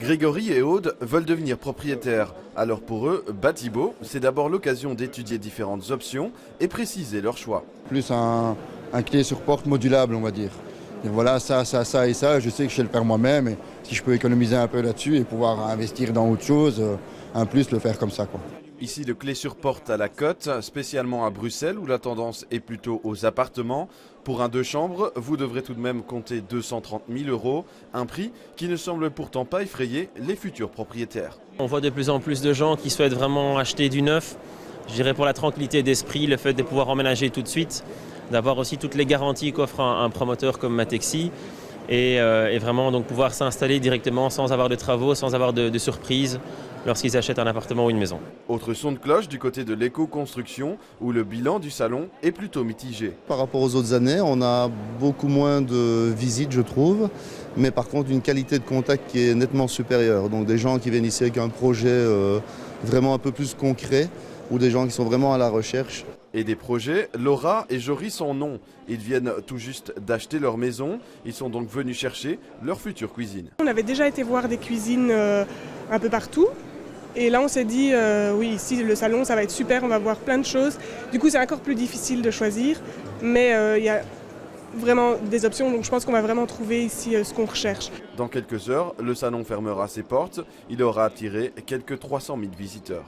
Grégory et Aude veulent devenir propriétaires. Alors pour eux, Batibo, c'est d'abord l'occasion d'étudier différentes options et préciser leur choix. Plus un clé sur porte modulable, on va dire. Et voilà, ça et ça, je sais que je sais le faire moi-même. Et si je peux économiser un peu là-dessus et pouvoir investir dans autre chose, un plus le faire comme ça, quoi. Ici, le clé sur porte à la Côte, spécialement à Bruxelles, où la tendance est plutôt aux appartements. Pour un 2 chambres, vous devrez tout de même compter 230 000 €, un prix qui ne semble pourtant pas effrayer les futurs propriétaires. On voit de plus en plus de gens qui souhaitent vraiment acheter du neuf. Je dirais pour la tranquillité d'esprit, le fait de pouvoir emménager tout de suite, d'avoir aussi toutes les garanties qu'offre un promoteur comme Matexi et vraiment donc pouvoir s'installer directement sans avoir de travaux, sans avoir de surprises lorsqu'ils achètent un appartement ou une maison. Autre son de cloche du côté de l'éco-construction où le bilan du salon est plutôt mitigé. Par rapport aux autres années, on a beaucoup moins de visites, je trouve, mais par contre une qualité de contact qui est nettement supérieure. Donc des gens qui viennent ici avec un projet vraiment un peu plus concret ou des gens qui sont vraiment à la recherche. Et des projets, Laura et Joris en ont. Ils viennent tout juste d'acheter leur maison. Ils sont donc venus chercher leur future cuisine. On avait déjà été voir des cuisines un peu partout. Et là, on s'est dit, oui, ici, le salon, ça va être super, on va voir plein de choses. Du coup, c'est encore plus difficile de choisir. Mais il y a vraiment des options, donc je pense qu'on va vraiment trouver ici ce qu'on recherche. Dans quelques heures, le salon fermera ses portes. Il aura attiré quelques 300 000 visiteurs.